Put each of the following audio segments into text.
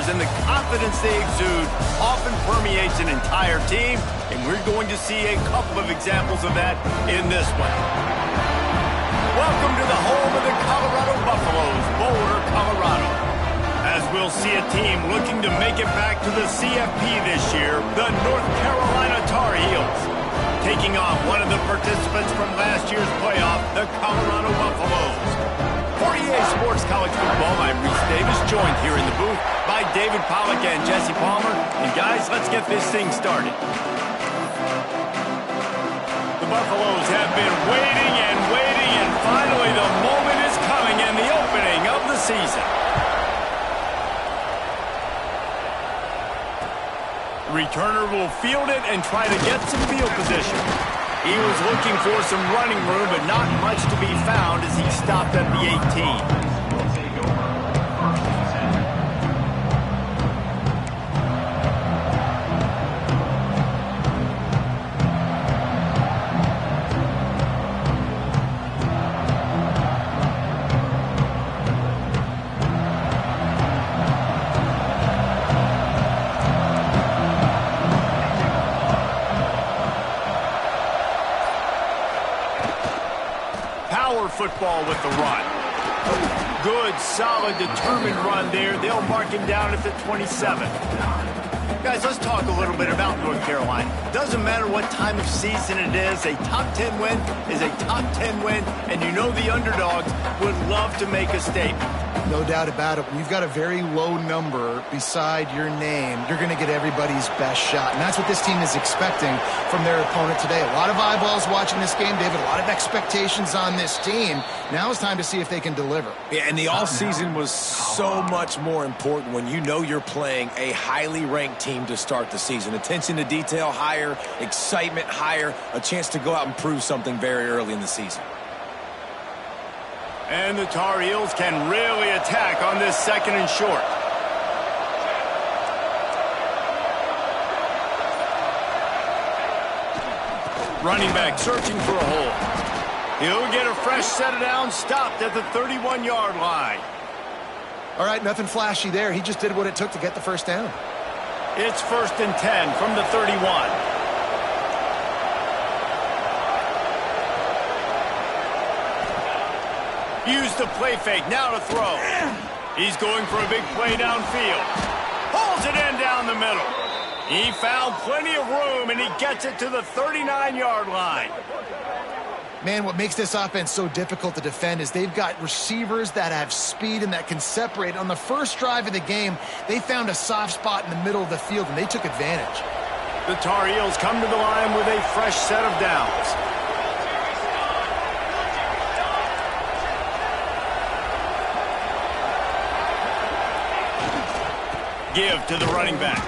players, and the confidence they exude often permeates an entire team, and we're going to see a couple of examples of that in this one. Welcome to the home of the Colorado Buffaloes, Boulder, Colorado. As we'll see a team looking to make it back to the CFP this year, the North Carolina Tar Heels. Taking on one of the participants from last year's playoff, the Colorado Buffaloes. For EA Sports College Football, I'm Reese Davis, joined here in the booth by David Pollack and Jesse Palmer. And guys, let's get this thing started. The Buffaloes have been waiting, and finally the moment is coming and the opening of the season. Returner will field it and try to get some field position. He was looking for some running room, but not much to be found as he stopped at the 18. Football with the run. Good, solid, determined run there. They'll mark him down at the 27. Guys, let's talk a little bit about North Carolina. Doesn't matter what time of season it is, a top 10 win is a top 10 win, and you know the underdogs would love to make a statement. No doubt about it. When you've got a very low number beside your name, you're going to get everybody's best shot. And that's what this team is expecting from their opponent today. A lot of eyeballs watching this game, David. A lot of expectations on this team. Now it's time to see if they can deliver. Yeah, and the offseason was so much more important when you know you're playing a highly ranked team to start the season. Attention to detail higher, excitement higher, a chance to go out and prove something very early in the season. And the Tar Heels can really attack on this second and short. Running back searching for a hole. He'll get a fresh set of downs, stopped at the 31-yard line. All right, nothing flashy there. He just did what it took to get the first down. It's 1st and 10 from the 31. Use the play fake, now to throw. He's going for a big play downfield. Pulls it in down the middle. He found plenty of room, and he gets it to the 39-yard line. Man, what makes this offense so difficult to defend is they've got receivers that have speed and that can separate. On the first drive of the game, they found a soft spot in the middle of the field, and they took advantage. The Tar Heels come to the line with a fresh set of downs. Give to the running back.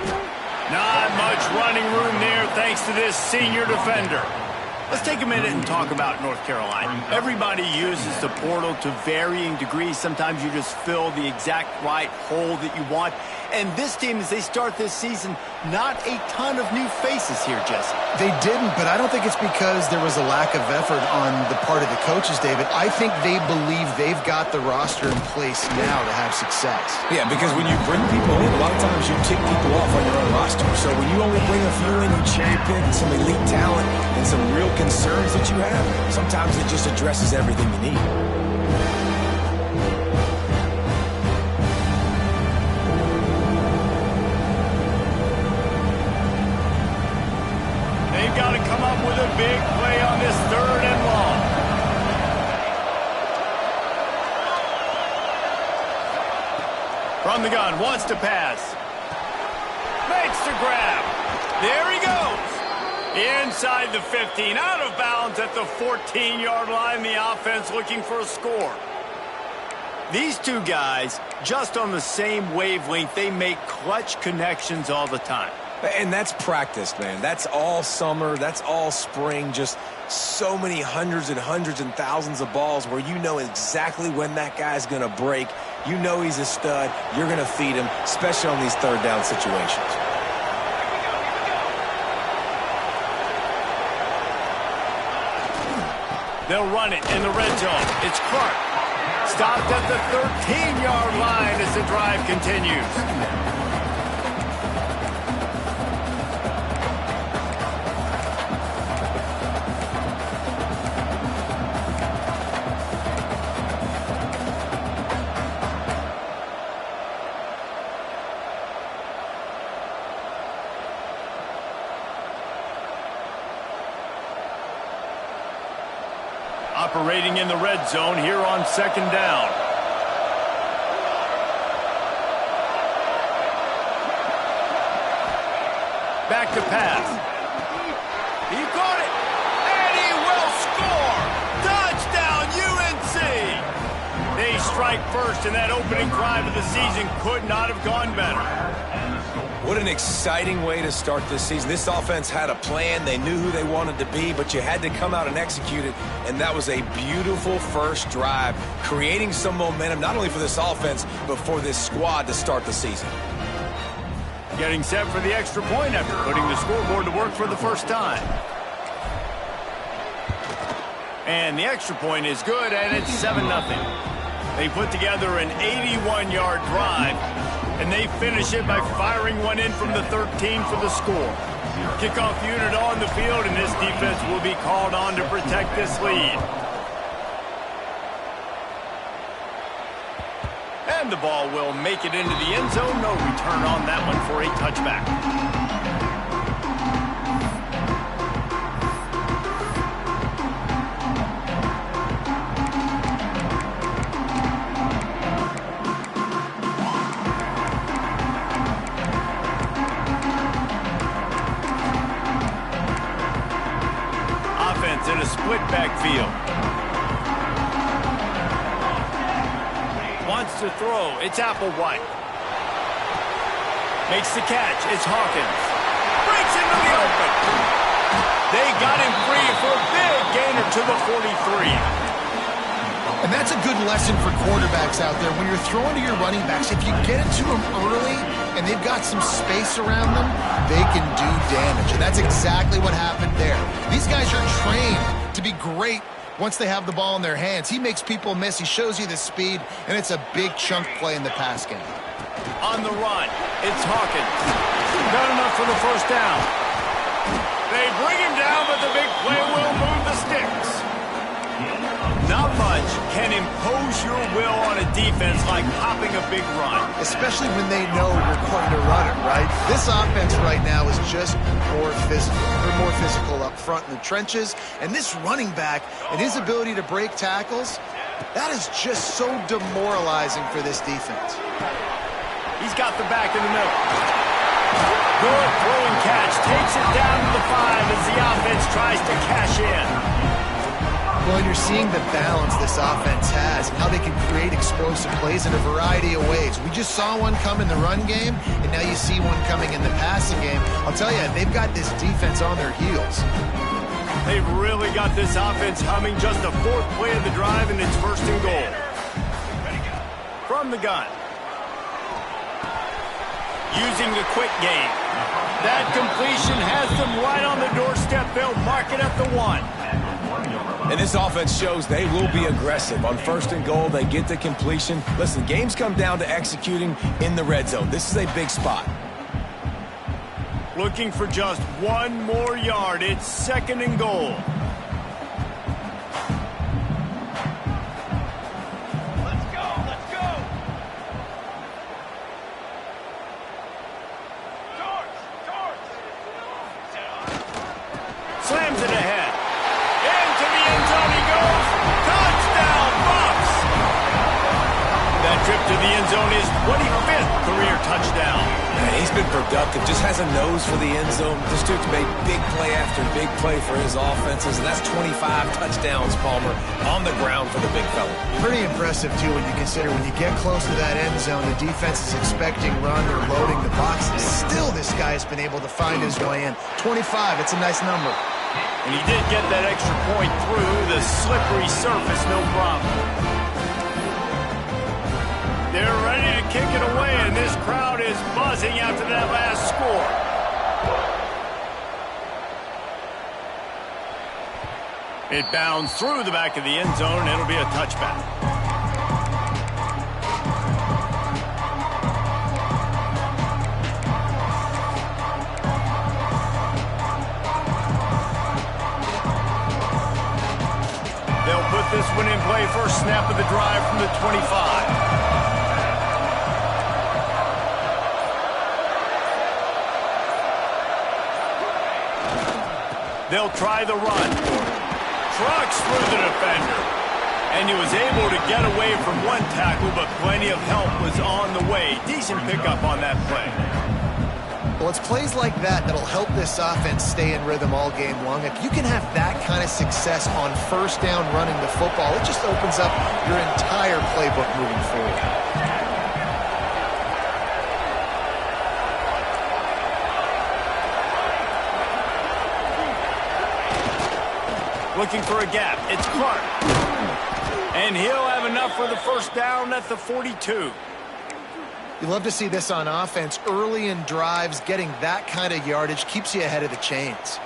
Not much running room there thanks to this senior defender. Let's take a minute and talk about North Carolina. Everybody uses the portal to varying degrees. Sometimes you just fill the exact right hole that you want. And this team, as they start this season, not a ton of new faces here, Jesse. They didn't, but I don't think it's because there was a lack of effort on the part of the coaches, David. I think they believe they've got the roster in place now to have success. Yeah, because when you bring people in, a lot of times you tick people off on your own roster. So when you only bring a few in, you cherry pick some elite talent and some real concerns that you have, sometimes it just addresses everything you need. They've got to come up with a big play on this 3rd and long. From the gun, wants to pass. Makes the grab. There he goes. Inside the 15, out of bounds at the 14-yard line. The offense looking for a score. These two guys, just on the same wavelength, they make clutch connections all the time. And that's practice, man. That's all summer. That's all spring. Just so many hundreds and thousands of balls where you know exactly when that guy's going to break. You know he's a stud. You're going to feed him, especially on these 3rd down situations. They'll run it in the red zone. It's Clark. Stopped at the 13-yard line as the drive continues. Operating in the red zone here on 2nd down. Back to pass. He caught it, and he will score! Touchdown, UNC! They strike first, and that opening drive of the season could not have gone better. What an exciting way to start this season. This offense had a plan. They knew who they wanted to be, but you had to come out and execute it, and that was a beautiful first drive, creating some momentum, not only for this offense, but for this squad to start the season. Getting set for the extra point after putting the scoreboard to work for the first time. And the extra point is good, and it's 7-0. They put together an 81-yard drive, and they finish it by firing one in from the 13 for the score. Kickoff unit on the field, and this defense will be called on to protect this lead. And the ball will make it into the end zone. No return on that one for a touchback. Offense in a split backfield. Wants to throw. It's Applewhite. Makes the catch. It's Hawkins. Breaks into the open. They got him free for a big gainer to the 43. And that's a good lesson for quarterbacks out there. When you're throwing to your running backs, if you get it to them early and they've got some space around them, they can do damage. And that's exactly what happened there. These guys are trained to be great once they have the ball in their hands. He makes people miss. He shows you the speed, and it's a big chunk play in the pass game. On the run, it's Hawkins. Not enough for the first down. They bring him down, but the big play will move the sticks. Not much can impose your will on a defense like hopping a big run. Especially when they know you're going to run it, right? This offense right now is just more physical. They're more physical up front in the trenches. And this running back and his ability to break tackles, that is just so demoralizing for this defense. He's got the back in the middle. Good throwing catch. Takes it down to the 5 as the offense tries to cash in. Well, you're seeing the balance this offense has and how they can create explosive plays in a variety of ways. We just saw one come in the run game, and now you see one coming in the passing game. I'll tell you, they've got this defense on their heels. They've really got this offense humming. Just the 4th play of the drive, and it's 1st and goal. From the gun. Using the quick game. That completion has them right on the doorstep. They'll mark it at the 1. And this offense shows they will be aggressive. On 1st and goal, they get the completion. Listen, games come down to executing in the red zone. This is a big spot. Looking for just 1 more yard. It's 2nd and goal. Let's go, let's go. Slams it ahead. Into the end zone he goes. Touchdown, Bucks! That trip to the end zone is 25th career touchdown. Man, he's been productive. Just has a nose for the end zone. This dude's made big play after big play for his offenses, and that's 25 touchdowns, Palmer, on the ground for the big fella. Pretty impressive, too, when you consider when you get close to that end zone, the defense is expecting run or loading the boxes. Still, this guy has been able to find his way in. 25, it's a nice number. And he did get that extra point through the slippery surface, no problem. They're ready to kick it away, and this crowd is buzzing after that last score. It bounds through the back of the end zone, and it'll be a touchback. They'll put this one in play. First snap of the drive from the 25. They'll try the run. trucks through the defender. And he was able to get away from one tackle, but plenty of help was on the way. Decent pickup on that play. Well, it's plays like that that'll help this offense stay in rhythm all game long. If you can have that kind of success on first down running the football, it just opens up your entire playbook moving forward. Looking for a gap. It's Clark. And he'll have enough for the first down at the 42. You love to see this on offense. Early in drives, getting that kind of yardage keeps you ahead of the chains.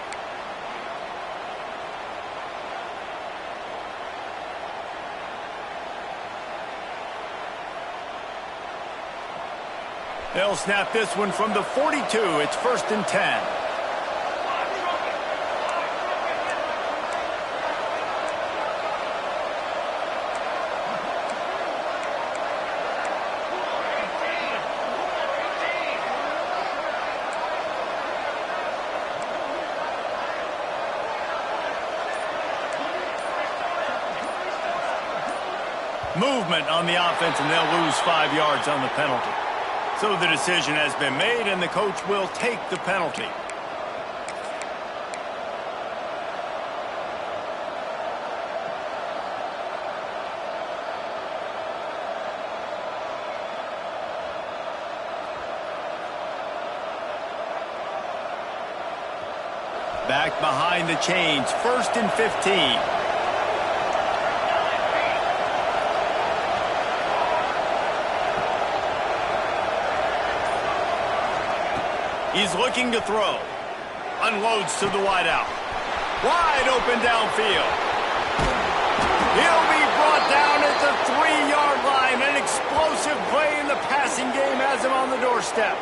They'll snap this one from the 42. It's 1st and 10. Movement on the offense, and they'll lose 5 yards on the penalty. So the decision has been made, and the coach will take the penalty. Back behind the chains, 1st and 15. He's looking to throw. Unloads to the wideout. Wide open downfield. He'll be brought down at the 3-yard line. An explosive play in the passing game has him on the doorstep.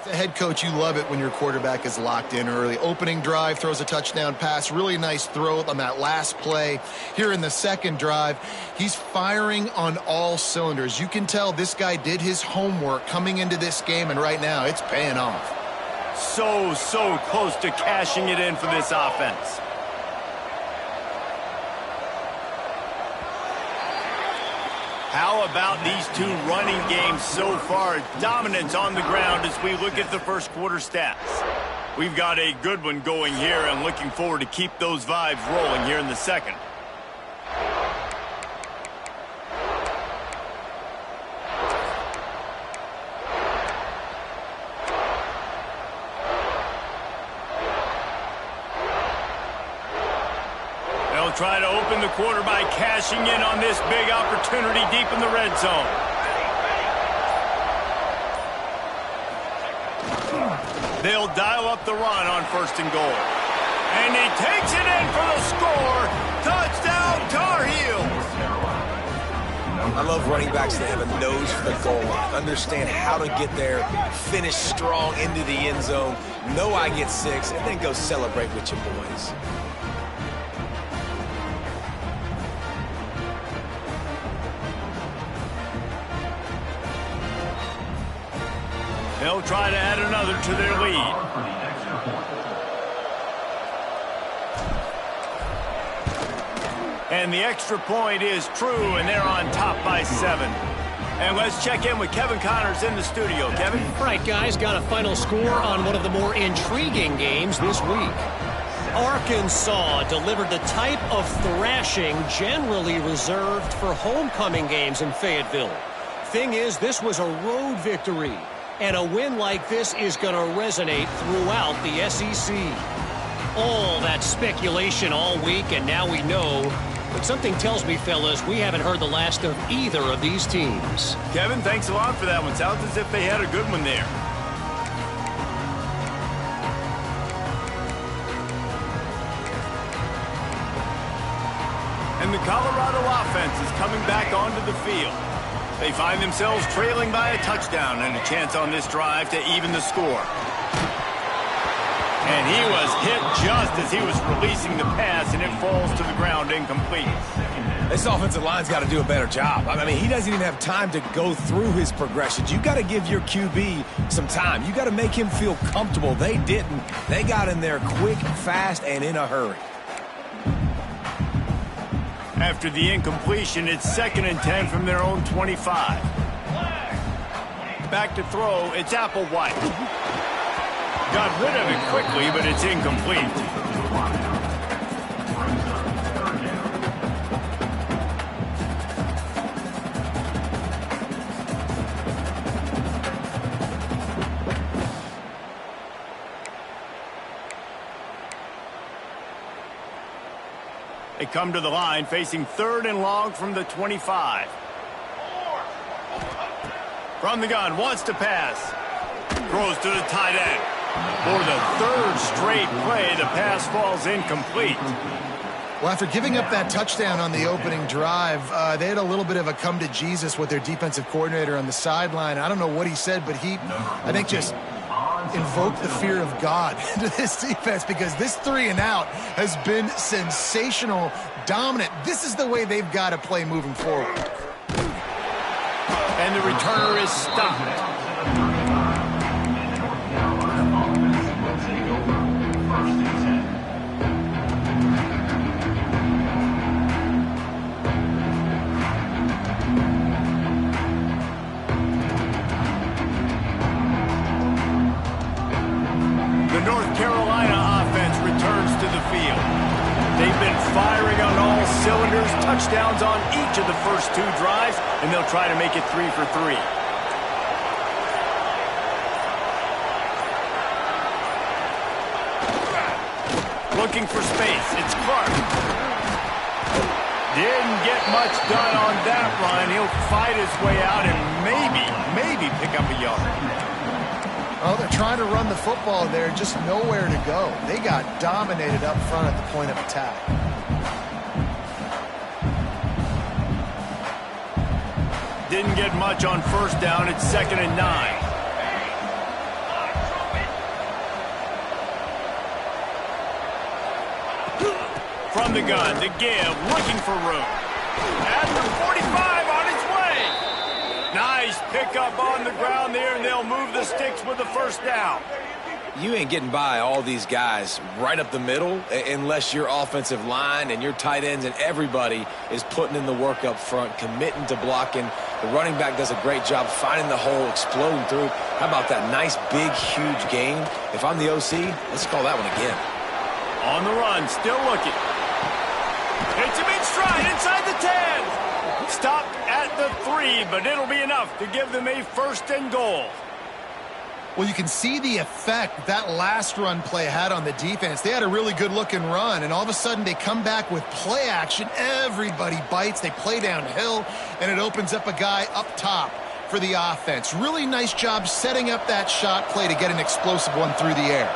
As a head coach, you love it when your quarterback is locked in early. Opening drive, throws a touchdown pass. Really nice throw on that last play. Here in the second drive, he's firing on all cylinders. You can tell this guy did his homework coming into this game, and right now it's paying off. So close to cashing it in for this offense. How about these two running games so far? Dominance on the ground as we look at the first quarter stats. We've got a good one going here and looking forward to keep those vibes rolling here in the second. Try to open the quarter by cashing in on this big opportunity deep in the red zone. They'll dial up the run on 1st and goal. And he takes it in for the score. Touchdown, Tar Heels. I love running backs that have a nose for the goal line. Understand how to get there, finish strong into the end zone, know I get 6, and then go celebrate with your boys. They'll try to add another to their lead. And the extra point is true, and they're on top by 7. And let's check in with Kevin Connors in the studio. Kevin? All right, guys, got a final score on one of the more intriguing games this week. Arkansas delivered the type of thrashing generally reserved for homecoming games in Fayetteville. Thing is, this was a road victory, and a win like this is going to resonate throughout the SEC. All that speculation all week, and now we know. But something tells me, fellas, we haven't heard the last of either of these teams. Kevin, thanks a lot for that one. Sounds as if they had a good one there. And the Colorado offense is coming back onto the field. They find themselves trailing by a touchdown and a chance on this drive to even the score. And he was hit just as he was releasing the pass, and it falls to the ground incomplete. This offensive line's got to do a better job. I mean, he doesn't even have time to go through his progressions. You got to give your QB some time. You got to make him feel comfortable. They didn't. They got in there quick, fast, and in a hurry. After the incompletion, it's 2nd and 10 from their own 25. Back to throw, it's Applewhite. Got rid of it quickly, but it's incomplete. They come to the line facing 3rd and long from the 25. From the gun, wants to pass. Throws to the tight end. For the 3rd straight play, the pass falls incomplete. Well, after giving up that touchdown on the opening drive, they had a little bit of a come to Jesus with their defensive coordinator on the sideline. I don't know what he said, but he, I think, just invoked the fear of God into this defense, because this 3 and out has been sensational, dominant. This is the way they've got to play moving forward. And the returner is stopped. North Carolina offense returns to the field. They've been firing on all cylinders, touchdowns on each of the first 2 drives, and they'll try to make it 3 for 3. Looking for space, it's Clark. Didn't get much done on that run. He'll fight his way out and maybe pick up a yard. Oh, they're trying to run the football there, just nowhere to go. They got dominated up front at the point of attack. Didn't get much on 1st down. It's 2nd and 9. From the gun, the give, looking for room. At the 45, on his way. Nice pickup on the ground there, and they'll move the sticks with the 1st down. You ain't getting by all these guys right up the middle unless your offensive line and your tight ends and everybody is putting in the work up front, committing to blocking. The running back does a great job finding the hole, exploding through. How about that nice, big, huge gain? If I'm the OC, let's call that one again. On the run, still looking. Hits him in stride inside the 10. Stopped at the 3, but it'll be enough to give them a 1st and goal. Well, you can see the effect that last run play had on the defense. They had a really good-looking run, and all of a sudden they come back with play action. Everybody bites. They play downhill, and it opens up a guy up top for the offense. Really nice job setting up that shot play to get an explosive one through the air.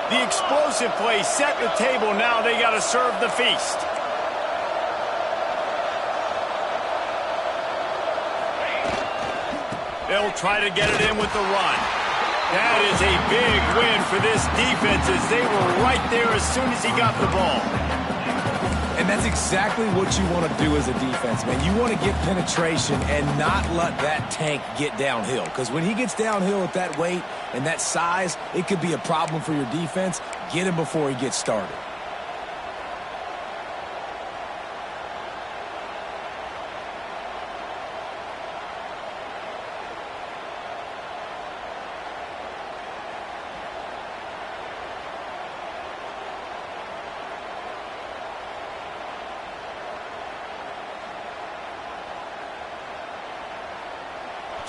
The explosive play set the table. Now they got to serve the feast. They'll try to get it in with the run. That is a big win for this defense, as they were right there as soon as he got the ball. And that's exactly what you want to do as a defense, man. You want to get penetration and not let that tank get downhill. Because when he gets downhill at that weight and that size, it could be a problem for your defense. Get him before he gets started.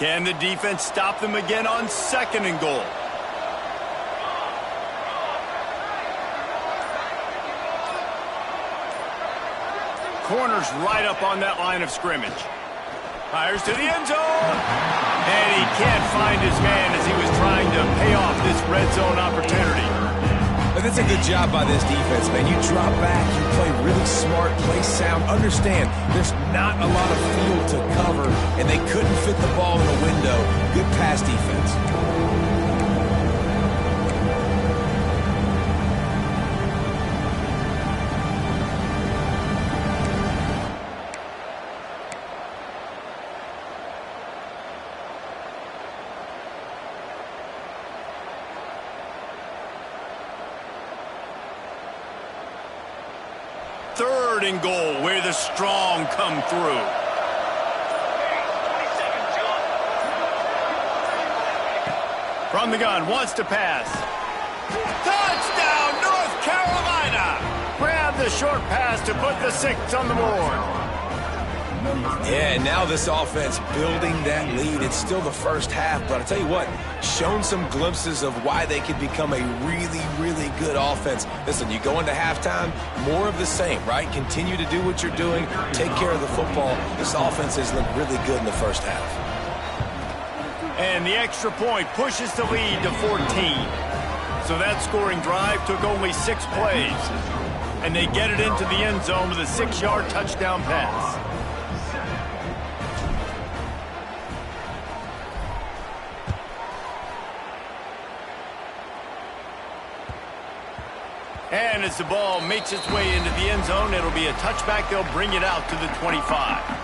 Can the defense stop them again on 2nd and goal? Corner's right up on that line of scrimmage. Fires to the end zone. And he can't find his man as he was trying to pay off this red zone opportunity. But that's a good job by this defense, man. You drop back, you play really smart, play sound. Understand, there's not a lot of field to cover, and they couldn't fit the ball in the window. Good pass defense. Third and goal, where the strong come through. From the gun, wants to pass. Touchdown, North Carolina! Grab the short pass to put the 6 on the board. Yeah, and now this offense building that lead. It's still the first half, but I tell you what, shown some glimpses of why they could become a really, really good offense. Listen, you go into halftime, more of the same, right? Continue to do what you're doing, take care of the football. This offense has looked really good in the first half. And the extra point pushes the lead to 14. So that scoring drive took only 6 plays. And they get it into the end zone with a 6-yard touchdown pass. And as the ball makes its way into the end zone, it'll be a touchback. They'll bring it out to the 25.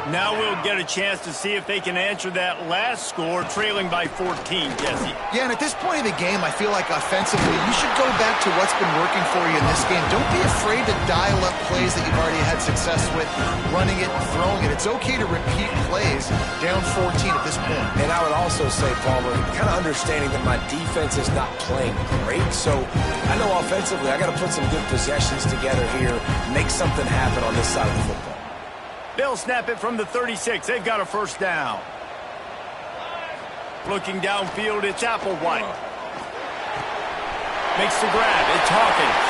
Now we'll get a chance to see if they can answer that last score, trailing by 14, Jesse. Yeah, and at this point of the game, I feel like offensively, you should go back to what's been working for you in this game. Don't be afraid to dial up plays that you've already had success with, running it and throwing it. It's okay to repeat plays down 14 at this point. And I would also say, Palmer, kind of understanding that my defense is not playing great, so I know offensively I got to put some good possessions together here, make something happen on this side of the football. They'll snap it from the 36. They've got a first down. Looking downfield, it's Applewhite. Makes the grab. It's Hawkins.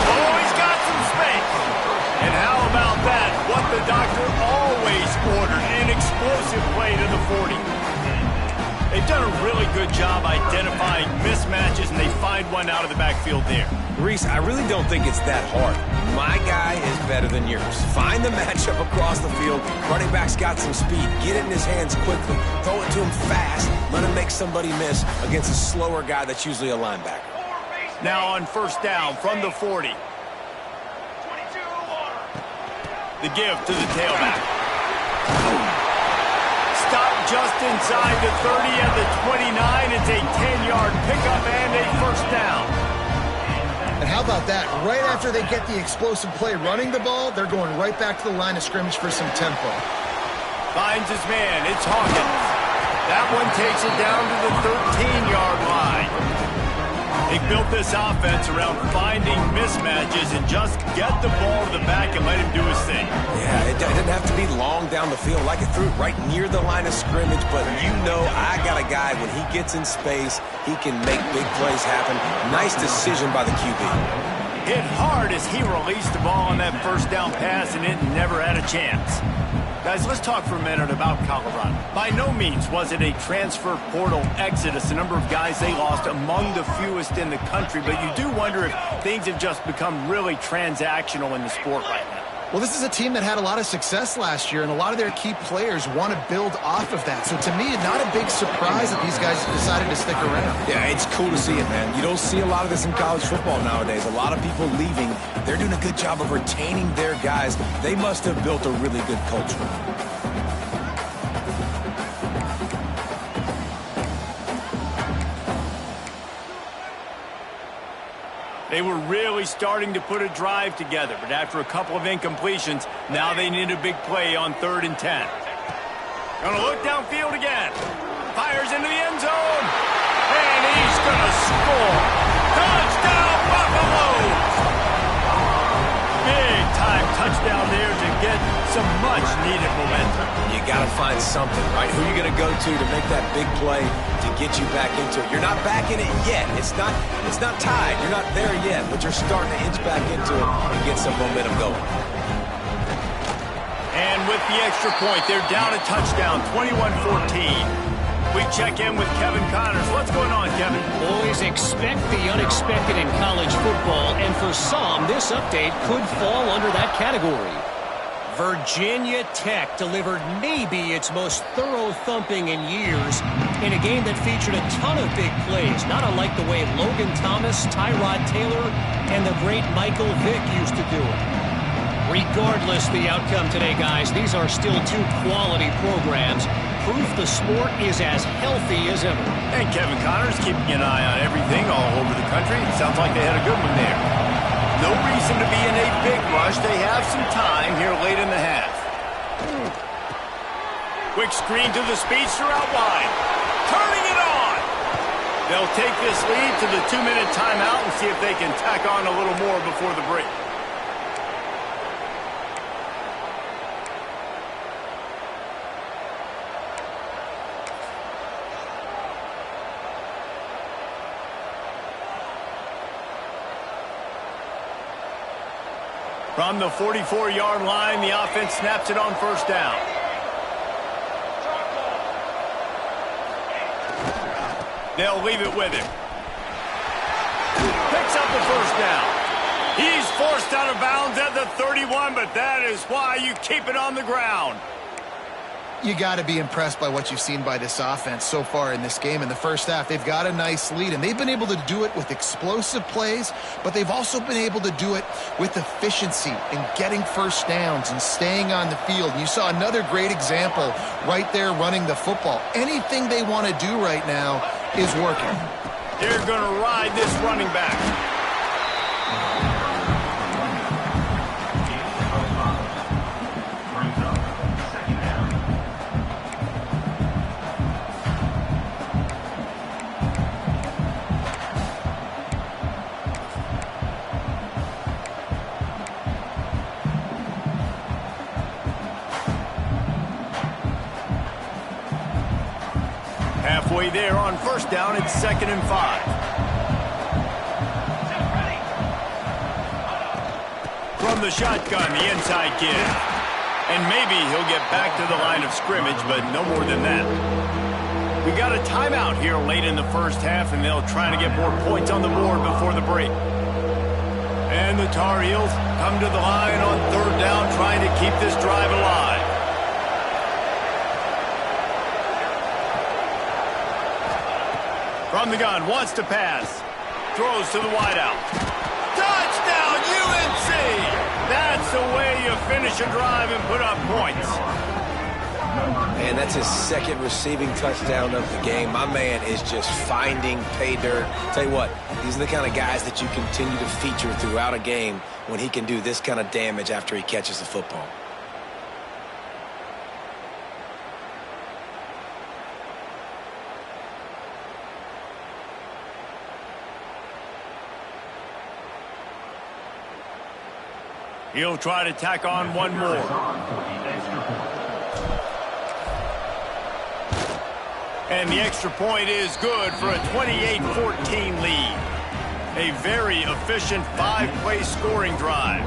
Oh, he's got some space. And how about that? What the doctor always ordered. An explosive play to the 40. They've done a really good job identifying mismatches, and they find one out of the backfield there. Reese, I really don't think it's that hard. My guy is better than yours. Find the matchup across the field. Running back's got some speed. Get it in his hands quickly. Throw it to him fast. Let him make somebody miss against a slower guy that's usually a linebacker. Now on first down from the 40. The give to the tailback. Stop just inside the 30 at the 29. It's a 10-yard pickup and a first down. And how about that? Right after they get the explosive play running the ball, they're going right back to the line of scrimmage for some tempo. Finds his man. It's Hawkins. That one takes it down to the 13-yard line. They built this offense around finding mismatches and just get the ball to the back and let him do his thing. Yeah, it didn't have to be long down the field. Like it threw it right near the line of scrimmage, but you know I got a guy, when he gets in space, he can make big plays happen. Nice decision by the QB. Hit hard as he released the ball on that first down pass, and it never had a chance. Guys, let's talk for a minute about Colorado. By no means was it a transfer portal exodus, the number of guys they lost among the fewest in the country, but you do wonder if things have just become really transactional in the sport right now. Well, this is a team that had a lot of success last year, and a lot of their key players want to build off of that. So to me, not a big surprise that these guys decided to stick around. Yeah, it's cool to see it, man. You don't see a lot of this in college football nowadays. A lot of people leaving. They're doing a good job of retaining their guys. They must have built a really good culture. They were really starting to put a drive together, but after a couple of incompletions, now they need a big play on 3rd and 10. Gonna look downfield again. Fires into the end zone. And he's gonna score. Touchdown, Buffaloes! Big time touchdown there to get some much-needed momentum. You got to find something, right? Who are you going to go to make that big play to get you back into it? You're not back in it yet. It's not tied. You're not there yet, but you're starting to inch back into it and get some momentum going. And with the extra point, they're down a touchdown, 21-14. We check in with Kevin Connors. What's going on, Kevin? Always expect the unexpected in college football, and for some, this update could fall under that category. Virginia Tech delivered maybe its most thorough thumping in years in a game that featured a ton of big plays, not unlike the way Logan Thomas, Tyrod Taylor, and the great Michael Vick used to do it. Regardless the outcome today, guys, these are still two quality programs. Proof the sport is as healthy as ever. And Kevin Connors keeping an eye on everything all over the country. Sounds like they had a good one there. No reason to be in a big rush. They have some time here late in the half. Quick screen to the speedster out wide. Turning it on. They'll take this lead to the 2-minute timeout and see if they can tack on a little more before the break. From the 44-yard line, the offense snaps it on 1st down. They'll leave it with him. Picks up the 1st down. He's forced out of bounds at the 31, but that is why you keep it on the ground. You got to be impressed by what you've seen by this offense so far in this game. In the first half, they've got a nice lead, and they've been able to do it with explosive plays, but they've also been able to do it with efficiency and getting first downs and staying on the field. And you saw another great example right there running the football. Anything they want to do right now is working. They're going to ride this running back. Halfway there on 1st down, it's 2nd and 5. From the shotgun, the inside give. And maybe he'll get back to the line of scrimmage, but no more than that. We got a timeout here late in the first half, and they'll try to get more points on the board before the break. And the Tar Heels come to the line on 3rd down, trying to keep this drive alive. From the gun, wants to pass. Throws to the wideout. Touchdown, UNC! That's the way you finish a drive and put up points. Man, that's his 2nd receiving touchdown of the game. My man is just finding pay dirt. Tell you what, these are the kind of guys that you continue to feature throughout a game when he can do this kind of damage after he catches the football. He'll try to tack on one more. And the extra point is good for a 28-14 lead. A very efficient 5-play scoring drive.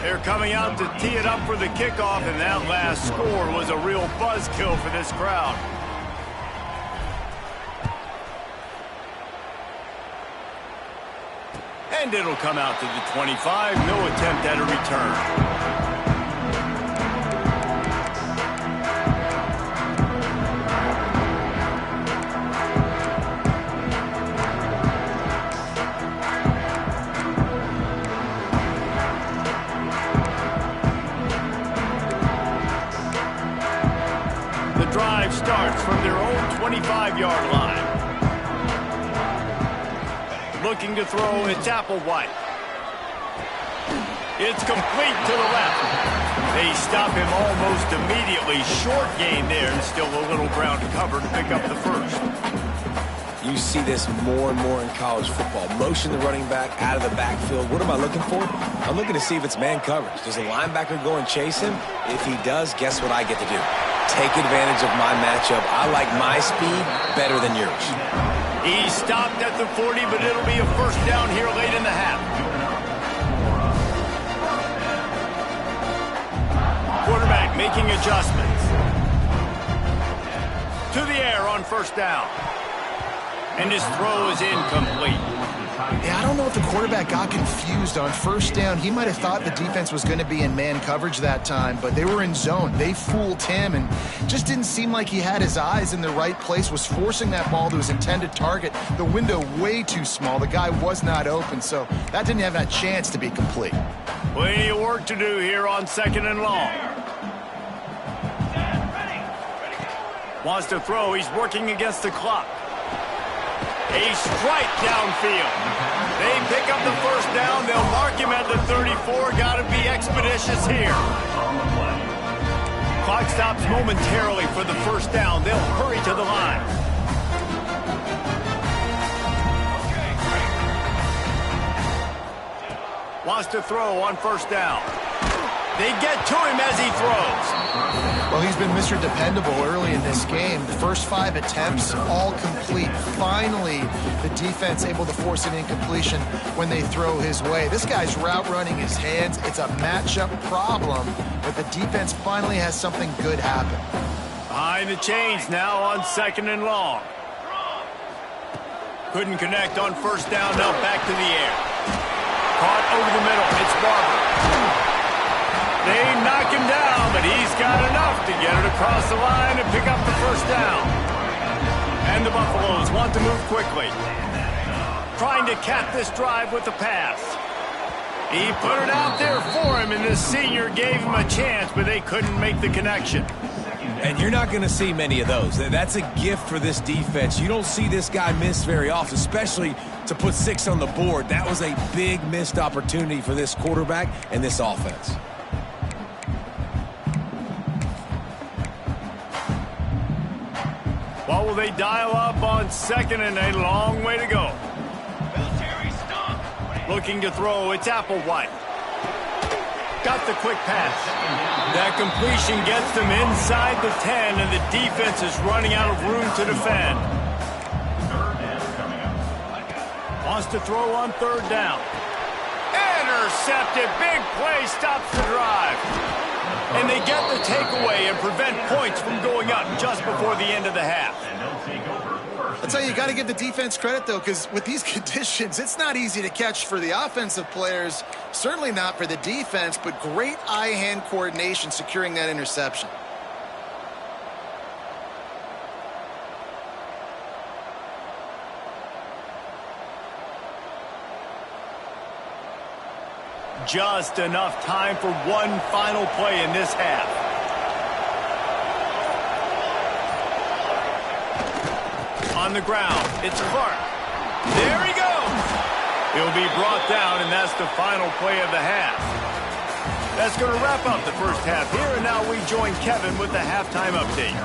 They're coming out to tee it up for the kickoff, and that last score was a real buzzkill for this crowd. And it'll come out to the 25. No attempt at a return. The drive starts from their own 25-yard line. Looking to throw, it's Applewhite. It's complete to the left. They stop him almost immediately. Short gain there, and still a little ground to cover to pick up the first. You see this more and more in college football. Motion the running back out of the backfield. What am I looking for? I'm looking to see if it's man coverage. Does the linebacker go and chase him? If he does, guess what I get to do? Take advantage of my matchup. I like my speed better than yours. He stopped at the 40, but it'll be a first down here late in the half. Quarterback making adjustments. To the air on first down. And his throw is incomplete. Yeah, I don't know if the quarterback got confused on first down. He might have thought the defense was going to be in man coverage that time, but they were in zone. They fooled him and just didn't seem like he had his eyes in the right place, was forcing that ball to his intended target. The window way too small. The guy was not open, so that didn't have that chance to be complete. Plenty of work to do here on second and long. Wants to throw. He's working against the clock. A strike downfield. They pick up the first down. They'll mark him at the 34. Got to be expeditious here. Clock stops momentarily for the first down. They'll hurry to the line. Wants to throw on first down. They get to him as he throws. Well, he's been Mr. Dependable early in this game. The first 5 attempts, all complete. Finally, the defense able to force an incompletion when they throw his way. This guy's route running his hands. It's a matchup problem, but the defense finally has something good happen. Behind the chains now on second and long. Couldn't connect on first down. Now back to the air. Caught over the middle. It's Barber. They knock him down, but he's got enough to get it across the line and pick up the first down. And the Buffaloes want to move quickly. Trying to cap this drive with a pass. He put it out there for him, and the senior gave him a chance, but they couldn't make the connection. And you're not going to see many of those. That's a gift for this defense. You don't see this guy miss very often, especially to put 6 on the board. That was a big missed opportunity for this quarterback and this offense. What will they dial up on second, and a long way to go. Looking to throw, it's Applewhite. Got the quick pass. That completion gets them inside the 10, and the defense is running out of room to defend. Wants to throw on third down. Intercepted. Big play stops the drive. And they get the takeaway and prevent points from going up just before the end of the half. I'll tell you, you got to give the defense credit, though, because with these conditions, it's not easy to catch for the offensive players, certainly not for the defense, but great eye-hand coordination securing that interception. Just enough time for one final play in this half. On the ground, it's Clark. There he goes. He'll be brought down, and that's the final play of the half. That's going to wrap up the first half here, and now we join Kevin with the halftime update.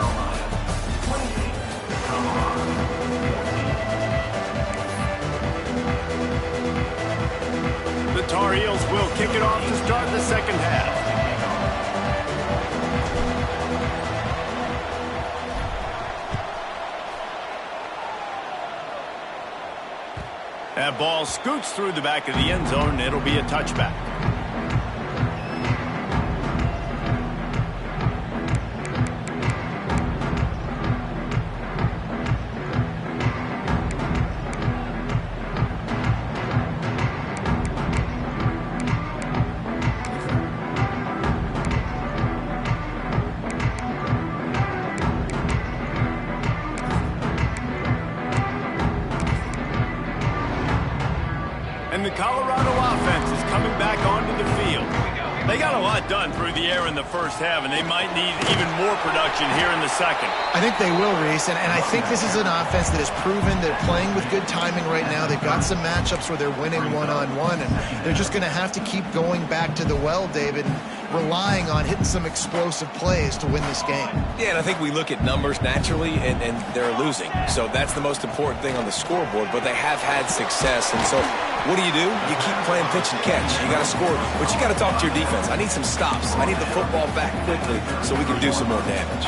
The Tar Heels will kick it off to start the second half. That ball scoots through the back of the end zone, and it'll be a touchback. And the Colorado offense is coming back onto the field. They got a lot done through the air in the first half, and they might need even more production here in the second. I think they will, Reese, and I think this is an offense that has proven they're playing with good timing right now. They've got some matchups where they're winning one-on-one, and they're just going to have to keep going back to the well, David, and relying on hitting some explosive plays to win this game. Yeah, and I think we look at numbers naturally, and they're losing. So that's the most important thing on the scoreboard, but they have had success. And so what do? You keep playing pitch and catch. You got to score, but you got to talk to your defense. I need some stops. I need the football back quickly so we can do some more damage.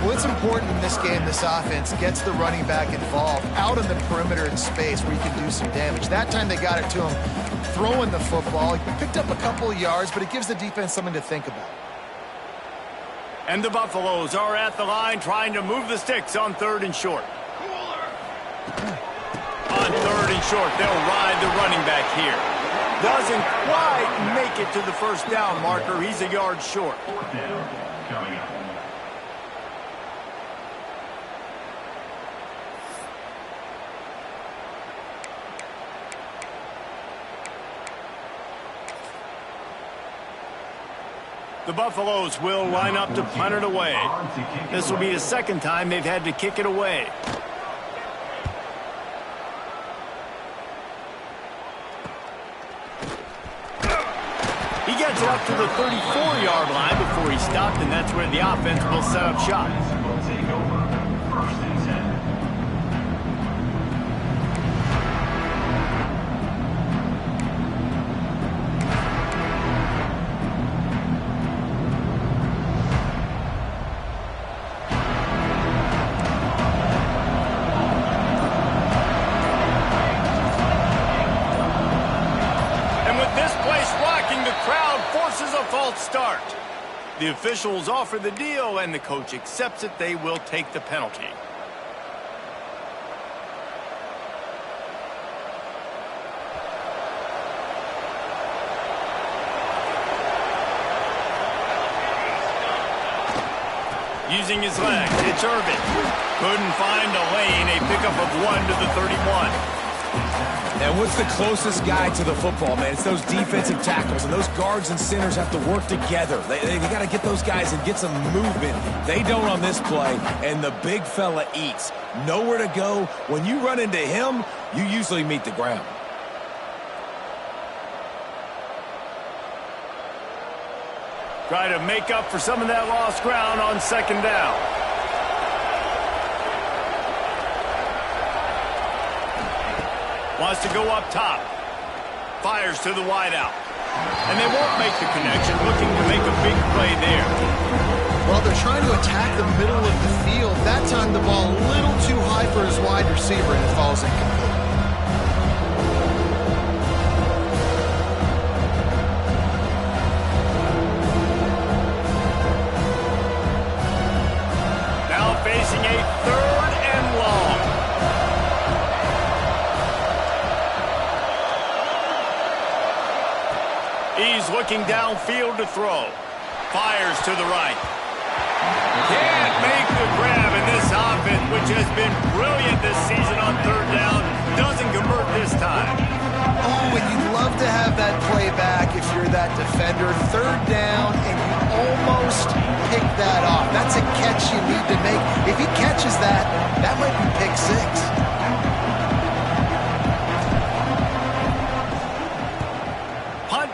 Well, it's important in this game, this offense gets the running back involved out on the perimeter in space where you can do some damage. That time they got it to him throwing the football. He picked up a couple of yards, but it gives the defense something to think about. And the Buffaloes are at the line trying to move the sticks on 3rd and short. On 3rd and short, they'll ride the running back here. Doesn't quite make it to the first down marker. He's a yard short. Coming up. The Buffaloes will line up to punt it away. This will be the second time they've had to kick it away. He gets it up to the 34-yard line before he stopped, and that's where the offense will set up shop. Will take over. 1st and 10. Start. The officials offer the deal, and the coach accepts it. They will take the penalty. Using his legs, it's Irvin. Couldn't find a lane, a pickup of 1 to the 31. And what's the closest guy to the football, man? It's those defensive tackles, and those guards and centers have to work together. They got to get those guys and get some movement. They don't on this play, and the big fella eats. Nowhere to go. When you run into him, you usually meet the ground. Try to make up for some of that lost ground on 2nd down. Wants to go up top. Fires to the wideout. And they won't make the connection, looking to make a big play there. Well, they're trying to attack the middle of the field. That time the ball a little too high for his wide receiver, and it falls incomplete. Now facing a 3rd and long. He's looking downfield to throw. Fires to the right. Can't make the grab, and this offense, which has been brilliant this season on 3rd down, doesn't convert this time. Oh, and you'd love to have that play back if you're that defender. 3rd down, and you almost pick that off. That's a catch you need to make. If he catches that, that might be pick 6.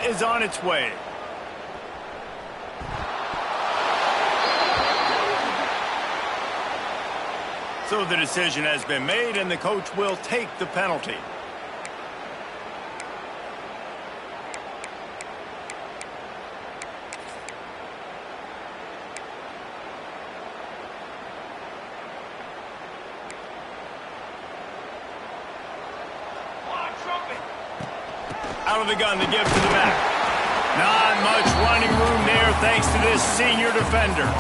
Is on its way. So the decision has been made, and the coach will take the penalty. Out of the gun, the give to the back. Not much running room there thanks to this senior defender.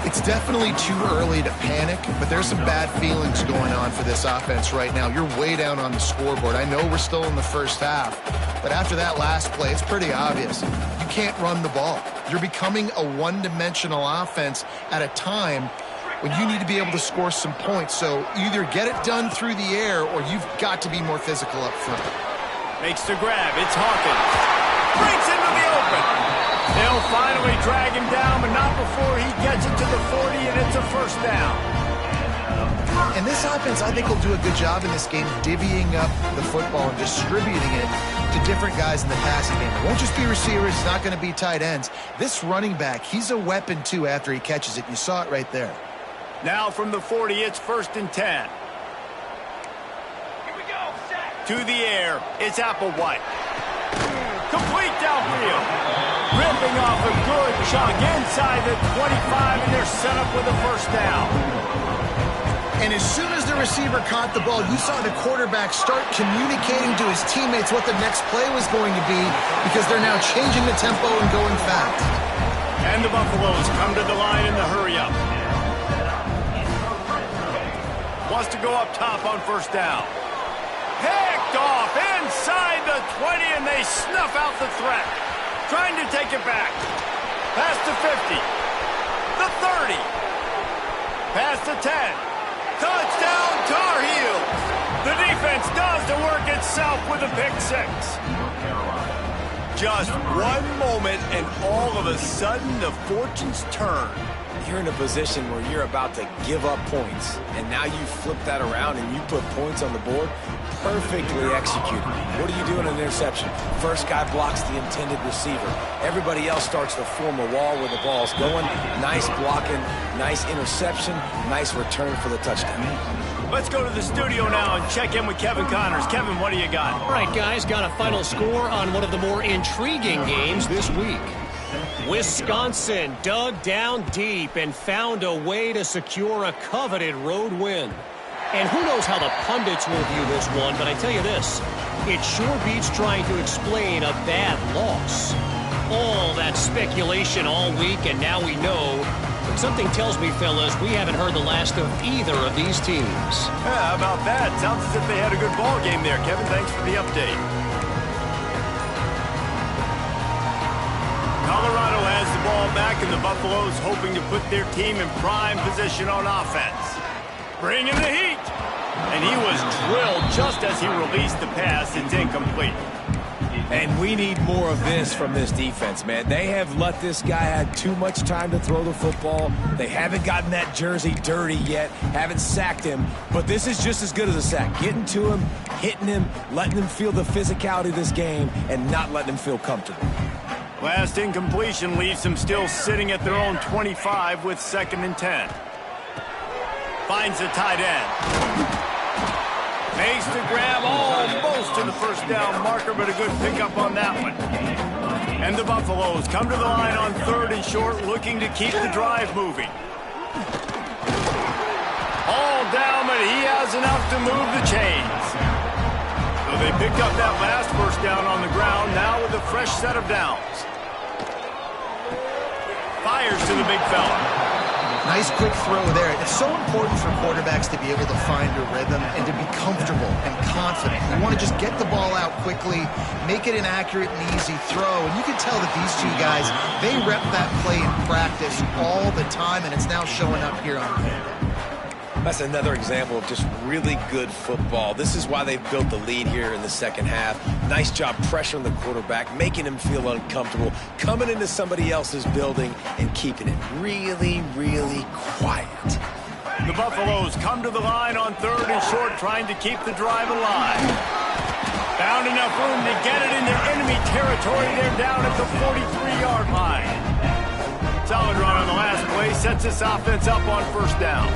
It's definitely too early to panic, but there's some bad feelings going on for this offense right now. You're way down on the scoreboard. I know we're still in the first half, but after that last play, it's pretty obvious. You can't run the ball. You're becoming a one-dimensional offense at a time when you need to be able to score some points. So either get it done through the air or you've got to be more physical up front. Makes the grab. It's Hawkins. Breaks into the open. They'll finally drag him down, but not before he gets it to the 40, and it's a first down. And this offense, I think, will do a good job in this game divvying up the football and distributing it to different guys in the passing game. It won't just be receivers. It's not going to be tight ends. This running back, he's a weapon, too, after he catches it. You saw it right there. Now from the 40, it's 1st and 10. Here we go. Set. To the air, it's Applewhite. Complete downfield. Ripping off a good chunk inside the 25, and they're set up with a first down. And as soon as the receiver caught the ball, you saw the quarterback start communicating to his teammates what the next play was going to be because they're now changing the tempo and going fast. And the Buffaloes come to the line in the hurry-up. Wants to go up top on first down. Picked off inside the 20, and they snuff out the threat. Trying to take it back. Past the 50. The 30. Past the 10. Touchdown, Tar Heels! The defense does the work itself with a pick six. Just one moment, and all of a sudden, the fortunes turn. You're in a position where you're about to give up points, and now you flip that around and you put points on the board. Perfectly executed. What do you do in an interception? First guy blocks the intended receiver. Everybody else starts to form a wall where the ball's going. Nice blocking, nice interception, nice return for the touchdown. Let's go to the studio now and check in with Kevin Connors. Kevin, what do you got? All right, guys, got a final score on one of the more intriguing games this week. Wisconsin dug down deep and found a way to secure a coveted road win. And who knows how the pundits will view this one, but I tell you this, it sure beats trying to explain a bad loss. All that speculation all week, and now we know. But something tells me, fellas, we haven't heard the last of either of these teams. Yeah, how about that? Sounds as if they had a good ball game there. Kevin, thanks for the update. Colorado has the ball back, and the Buffaloes hoping to put their team in prime position on offense. Bringing the heat. And he was drilled just as he released the pass. It's incomplete. And we need more of this from this defense, man. They have let this guy have too much time to throw the football. They haven't gotten that jersey dirty yet, haven't sacked him. But this is just as good as a sack. Getting to him, hitting him, letting him feel the physicality of this game, and not letting him feel comfortable. Last incompletion leaves them still sitting at their own 25 with 2nd and 10. Finds the tight end. Makes the grab almost to the first down marker, but a good pickup on that one. And the Buffaloes come to the line on 3rd and short, looking to keep the drive moving. All down, but he has enough to move the chains. So they picked up that last first down on the ground, now with a fresh set of downs. Fires to the big fella. Nice quick throw there. It's so important for quarterbacks to be able to find a rhythm and to be comfortable and confident. You want to just get the ball out quickly, make it an accurate and easy throw. And you can tell that these two guys, they rep that play in practice all the time, and it's now showing up here on film. That's another example of just really good football. This is why they've built the lead here in the second half. Nice job pressuring the quarterback, making him feel uncomfortable, coming into somebody else's building and keeping it really, really quiet. The Buffaloes come to the line on 3rd and short, trying to keep the drive alive. Found enough room to get it into enemy territory. They're down at the 43-yard line. Solid run on the last play sets this offense up on first down.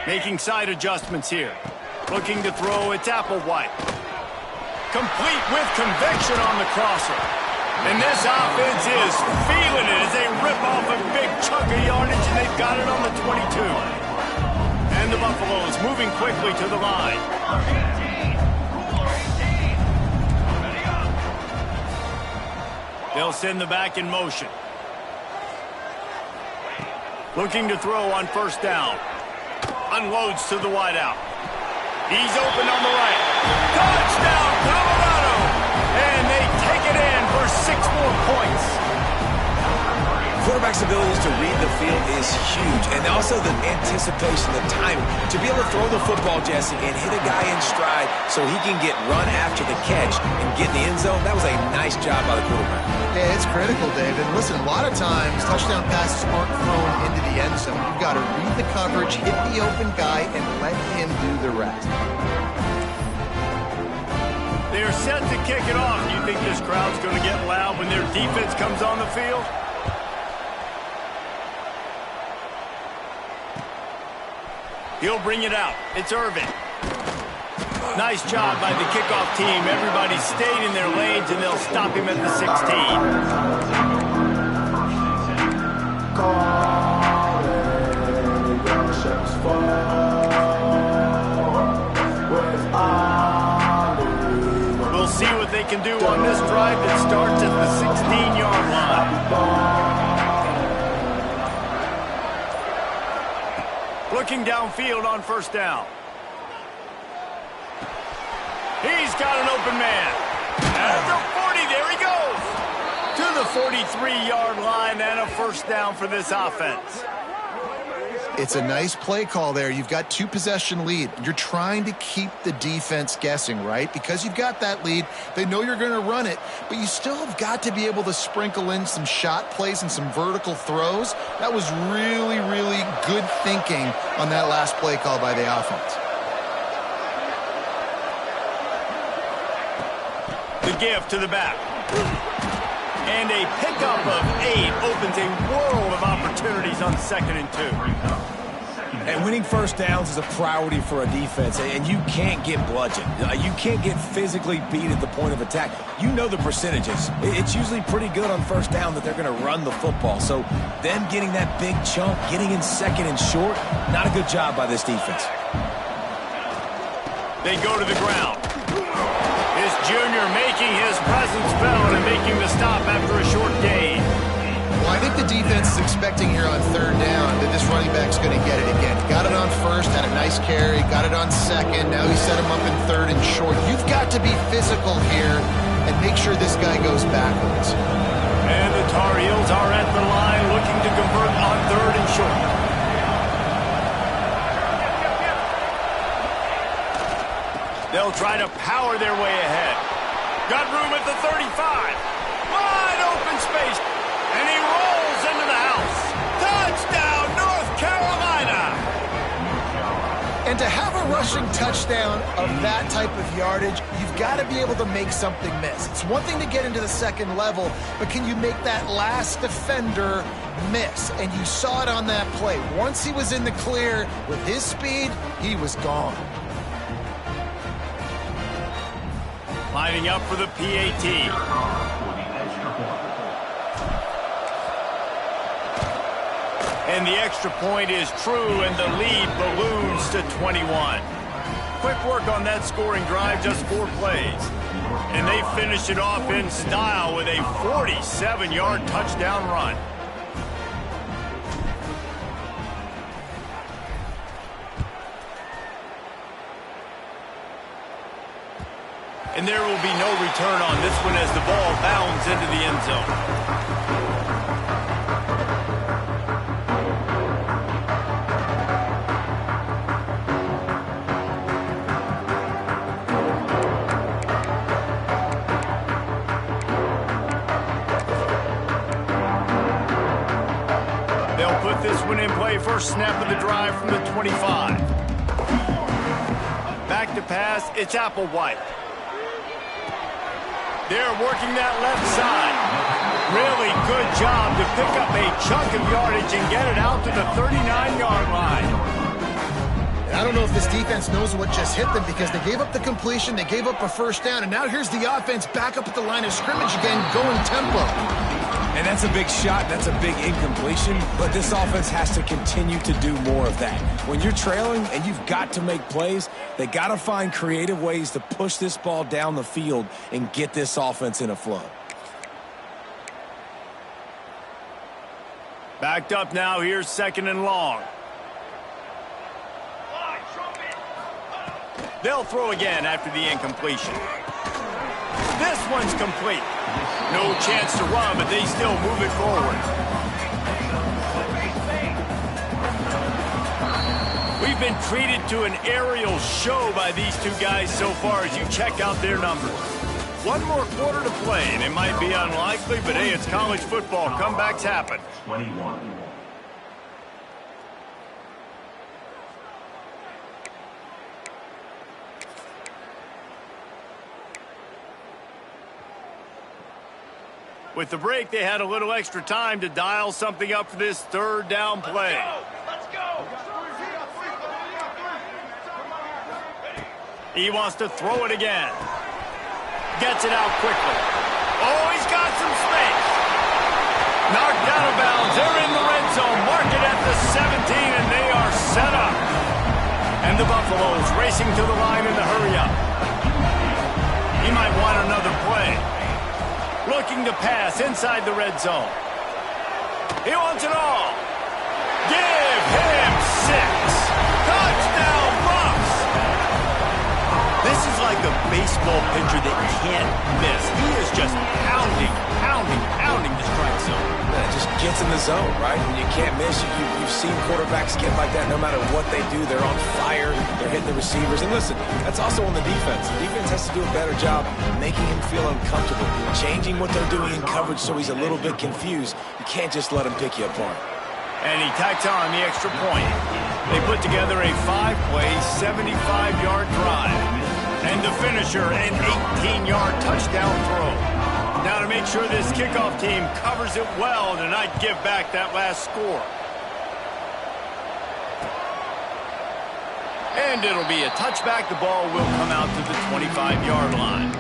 Making side adjustments here. Looking to throw, it's Applewhite. Complete with conviction on the crosser. And this offense is feeling it as they rip off a big chunk of yardage, and they've got it on the 22. And the Buffaloes moving quickly to the line. They'll send the back in motion. Looking to throw on first down. Unloads to the wideout. He's open on the right. Touchdown, Colorado! And they take it in for 6 more points. quarterback's ability to read the field is huge, and also the anticipation, the timing. To be able to throw the football, Jesse, and hit a guy in stride so he can get run after the catch and get in the end zone, that was a nice job by the quarterback. Yeah, it's critical, David. Listen, a lot of times touchdown passes aren't thrown into the end zone. You've got to read the coverage, hit the open guy, and let him do the rest. They're set to kick it off. Do you think this crowd's going to get loud when their defense comes on the field? He'll bring it out. It's Irvin. Nice job by the kickoff team. Everybody stayed in their lanes, and they'll stop him at the 16. We'll see what they can do on this drive that starts at the 16-yard line. Looking downfield on first down. He's got an open man. At the 40, there he goes. To the 43-yard line and a first down for this offense. It's a nice play call there. You've got 2-possession lead. You're trying to keep the defense guessing, right? Because you've got that lead, they know you're going to run it, but you still have got to be able to sprinkle in some shot plays and some vertical throws. That was really, really good thinking on that last play call by the offense. The give to the back. And a pickup of 8 opens a world of opportunities on 2nd and 2. And winning first downs is a priority for a defense, and you can't get bludgeoned. You can't get physically beat at the point of attack. You know the percentages. It's usually pretty good on first down that they're going to run the football. So them getting that big chunk, getting in 2nd and short, not a good job by this defense. They go to the ground. His junior making his presence felt and making the stop after a short gain. Well, I think the defense is expecting here on 3rd down that this running back's going to get it again. Got it on 1st, had a nice carry, got it on 2nd. Now he set him up in 3rd and short. You've got to be physical here and make sure this guy goes backwards. And the Tar Heels are at the line looking to convert on 3rd and short. They'll try to power their way ahead. Got room at the 35. Wide open space. And he rolls into the house. Touchdown, North Carolina. And to have a rushing touchdown of that type of yardage, you've got to be able to make something miss. It's one thing to get into the 2nd level, but can you make that last defender miss? And you saw it on that play. Once he was in the clear with his speed, he was gone. Lining up for the PAT. And the extra point is true, and the lead balloons to 21. Quick work on that scoring drive, just 4 plays. And they finish it off in style with a 47-yard touchdown run. And there will be no return on this one as the ball bounds into the end zone. They'll put this one in play. First snap of the drive from the 25. Back to pass, it's Applewhite. They're working that left side. Really good job to pick up a chunk of yardage and get it out to the 39-yard line. I don't know if this defense knows what just hit them because they gave up the completion, they gave up a first down, and now here's the offense back up at the line of scrimmage again, going tempo. And that's a big shot, that's a big incompletion, but this offense has to continue to do more of that. When you're trailing and you've got to make plays, they got to find creative ways to push this ball down the field and get this offense in a flow. Backed up now, here's 2nd and long. They'll throw again after the incompletion. This one's complete. No chance to run, but they still move it forward. been treated to an aerial show by these two guys so far as you check out their numbers. One more quarter to play, and it might be unlikely, but hey, it's college football. Comebacks happen. 21. With the break, they had a little extra time to dial something up for this third down play. Let's go! He wants to throw it again. Gets it out quickly. Oh, he's got some space. Knocked out of bounds. They're in the red zone. Mark it at the 17, and they are set up. And the Buffaloes racing to the line in the hurry up. He might want another play. Looking to pass inside the red zone. He wants it all. Give him 6. Touchdown, Bucks! This is like a baseball pitcher that you can't miss. He is just pounding the strike zone. Yeah, it just gets in the zone, right? And you can't miss. You've seen quarterbacks get like that no matter what they do. They're on fire. They're hitting the receivers. And listen, that's also on the defense. The defense has to do a better job making him feel uncomfortable, changing what they're doing in coverage so he's a little bit confused. You can't just let him pick you apart. And he tacks on the extra point. They put together a 5-play, 75-yard drive. And the finisher, an 18-yard touchdown throw. Now to make sure this kickoff team covers it well to not give back that last score. And it'll be a touchback. The ball will come out to the 25-yard line.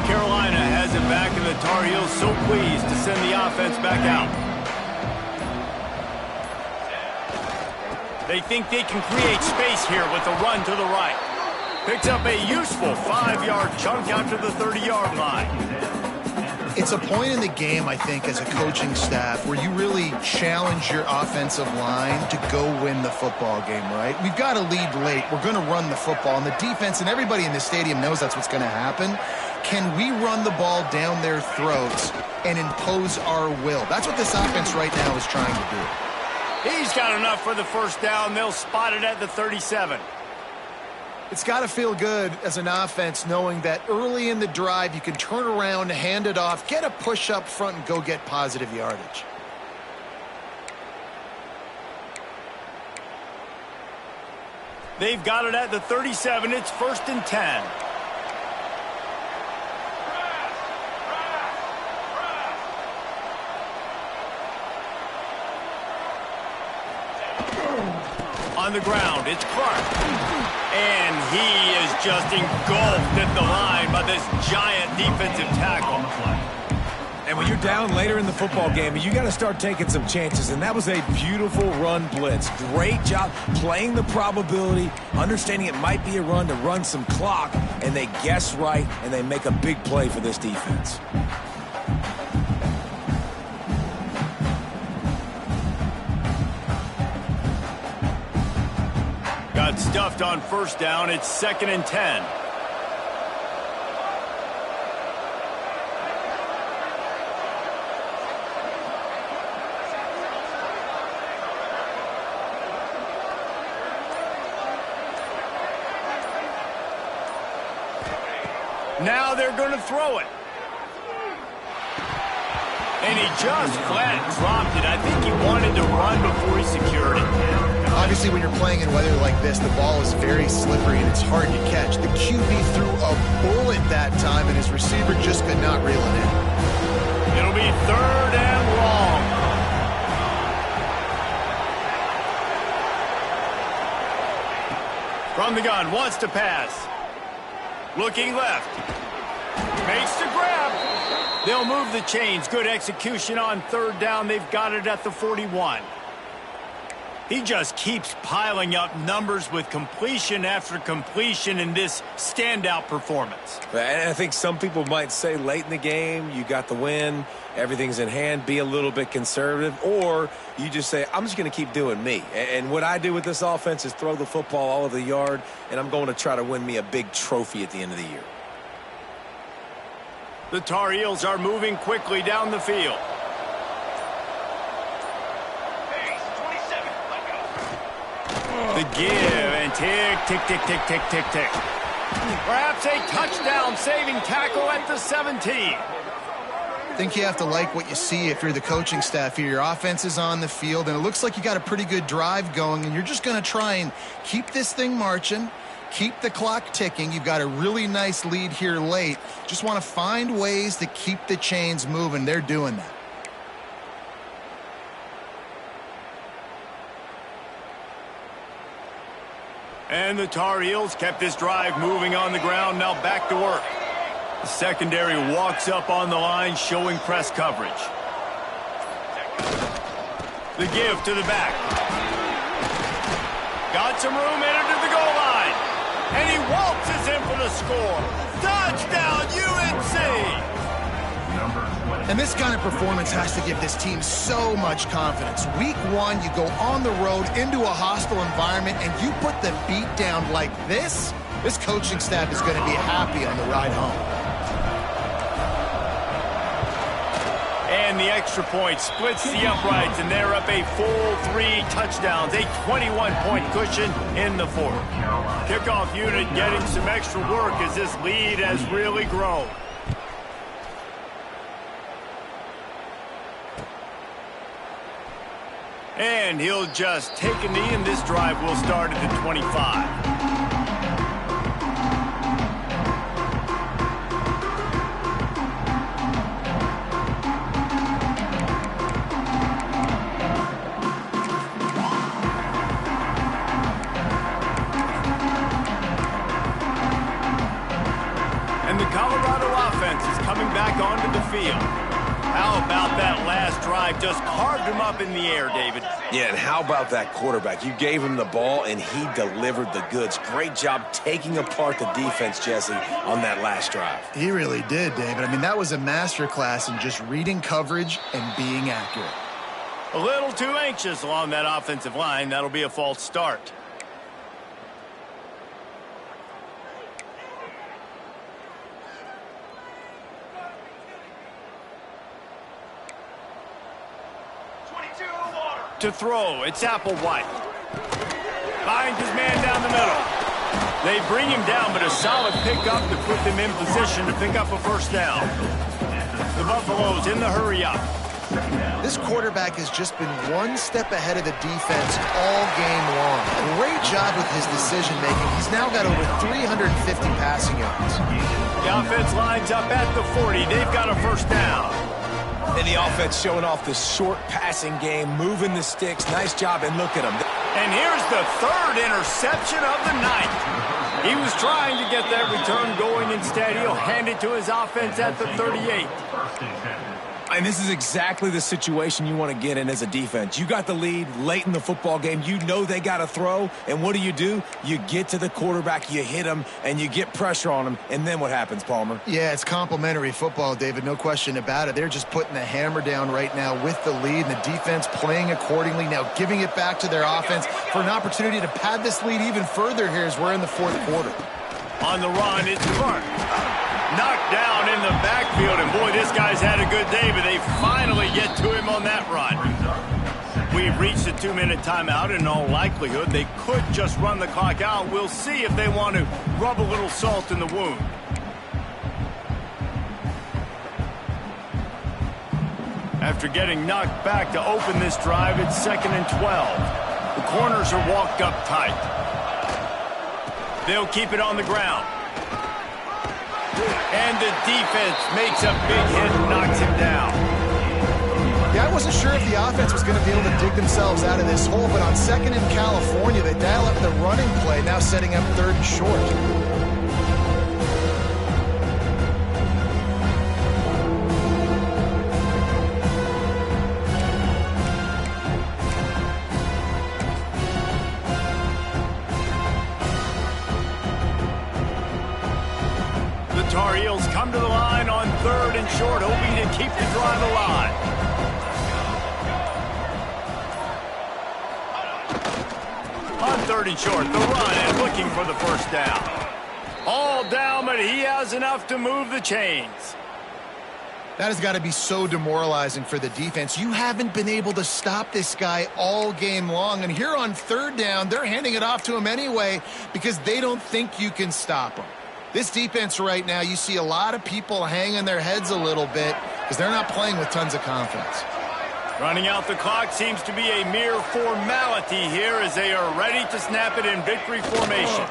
Carolina has it back, and the Tar Heels so pleased to send the offense back out. They think they can create space here with a run to the right. Picks up a useful 5-yard chunk out to the 30-yard line. It's a point in the game, I think, as a coaching staff where you really challenge your offensive line to go win the football game, right? We've got to lead late. We're going to run the football, and the defense and everybody in the stadium knows that's what's going to happen. Can we run the ball down their throats and impose our will? That's what this offense right now is trying to do. He's got enough for the first down. They'll spot it at the 37. It's got to feel good as an offense knowing that early in the drive you can turn around, hand it off, get a push up front, and go get positive yardage. They've got it at the 37. It's 1st and 10. On the ground, it's Clark. And he is just engulfed at the line by this giant defensive tackle. And when you're down later in the football game, you got to start taking some chances. And that was a beautiful run blitz. Great job playing the probability, understanding it might be a run to run some clock. And they guess right, and they make a big play for this defense. Got stuffed on first down. It's 2nd and 10. Now they're going to throw it. And he just flat dropped it. I think he wanted to run before he secured it. Obviously, when you're playing in weather like this, the ball is very slippery and it's hard to catch. The QB threw a bullet that time, and his receiver just could not reel it in. It'll be 3rd and long. From the gun, wants to pass. Looking left. Makes the grab. They'll move the chains. Good execution on 3rd down. They've got it at the 41. He just keeps piling up numbers with completion after completion in this standout performance. And I think some people might say late in the game, you got the win, everything's in hand, be a little bit conservative, or you just say, I'm just going to keep doing me. And what I do with this offense is throw the football all over the yard, and I'm going to try to win me a big trophy at the end of the year. The Tar Heels are moving quickly down the field. The give and tick, tick, tick, tick, tick, tick, tick. Perhaps a touchdown-saving tackle at the 17. I think you have to like what you see if you're the coaching staff here. Your offense is on the field, and it looks like you got a pretty good drive going, and you're just going to try and keep this thing marching, keep the clock ticking. You've got a really nice lead here late. Just want to find ways to keep the chains moving. They're doing that. And the Tar Heels kept this drive moving on the ground. Now back to work. The secondary walks up on the line, showing press coverage. The give to the back. Got some room, entered to the goal line. And he waltzes in for the score. Touchdown, UNC! And this kind of performance has to give this team so much confidence. Week one, you go on the road into a hostile environment, and you put the beat down like this, this coaching staff is going to be happy on the ride home. And the extra point splits the uprights, and they're up a full 3 touchdowns, a 21-point cushion in the fourth. Kickoff unit getting some extra work as this lead has really grown. And he'll just take a knee, and this drive will start at the 25. And the Colorado offense is coming back onto the field. How about that last drive? Just carved him up in the air, David. Yeah, and how about that quarterback? You gave him the ball, and he delivered the goods. Great job taking apart the defense, Jesse, on that last drive. He really did, David. I mean, that was a masterclass in just reading coverage and being accurate. A little too anxious along that offensive line. That'll be a false start. To throw, it's Applewhite. Finds his man down the middle. They bring him down, but a solid pickup to put them in position to pick up a first down. The Buffaloes in the hurry-up. This quarterback has just been one step ahead of the defense all game long. Great job with his decision-making. He's now got over 350 passing yards. The offense lines up at the 40. They've got a first down. And the offense showing off the short passing game, moving the sticks. Nice job, and look at him. And here's the third interception of the night. He was trying to get that return going. Instead, he'll hand it to his offense at the 38. And this is exactly the situation you want to get in as a defense. You got the lead late in the football game. You know they got to throw. And what do? You get to the quarterback, you hit him, and you get pressure on him. And then what happens, Palmer? Yeah, it's complimentary football, David. No question about it. They're just putting the hammer down right now with the lead, and the defense playing accordingly. Now giving it back to their offense for an opportunity to pad this lead even further here as we're in the fourth quarter. On the run, it's Clark. Knocked down in the backfield, and boy, this guy's had a good day, but they finally get to him on that run. We've reached a 2-minute timeout, and in all likelihood, they could just run the clock out. We'll see if they want to rub a little salt in the wound. After getting knocked back to open this drive, it's 2nd and 12. The corners are walked up tight. They'll keep it on the ground. And the defense makes a big hit and knocks him down. Yeah, I wasn't sure if the offense was going to be able to dig themselves out of this hole, but on 2nd in California, they dial up the running play, now setting up 3rd and short. Tar Heels come to the line on 3rd and short, hoping to keep the drive alive. On 3rd and short, the run and looking for the first down. All down, but he has enough to move the chains. That has got to be so demoralizing for the defense. You haven't been able to stop this guy all game long. And here on 3rd down, they're handing it off to him anyway because they don't think you can stop him. This defense right now, you see a lot of people hanging their heads a little bit because they're not playing with tons of confidence. Running out the clock seems to be a mere formality here as they are ready to snap it in victory formation.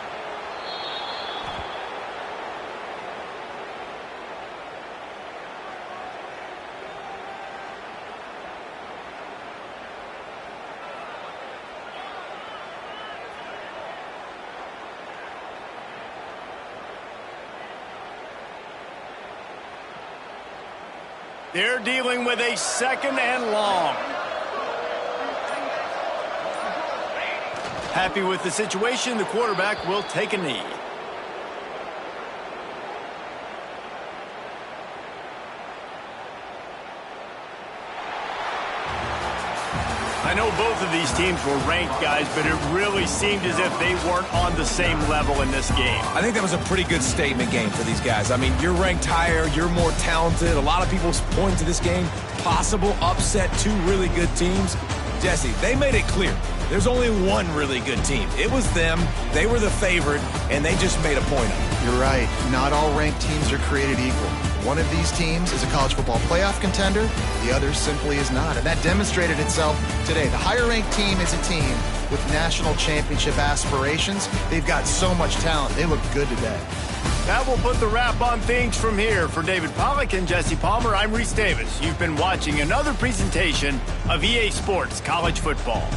They're dealing with a 2nd and long. Happy with the situation, the quarterback will take a knee. I know both of these teams were ranked, guys, but it really seemed as if they weren't on the same level in this game. I think that was a pretty good statement game for these guys. I mean, you're ranked higher, you're more talented. A lot of people point to this game, possible upset, 2 really good teams. Jesse, they made it clear. There's only one really good team. It was them. They were the favorite, and they just made a point of it. You're right. Not all ranked teams are created equal. One of these teams is a college football playoff contender. The other simply is not. And that demonstrated itself today. The higher-ranked team is a team with national championship aspirations. They've got so much talent. They look good today. That will put the wrap on things from here. For David Pollack and Jesse Palmer, I'm Reese Davis. You've been watching another presentation of EA Sports College Football.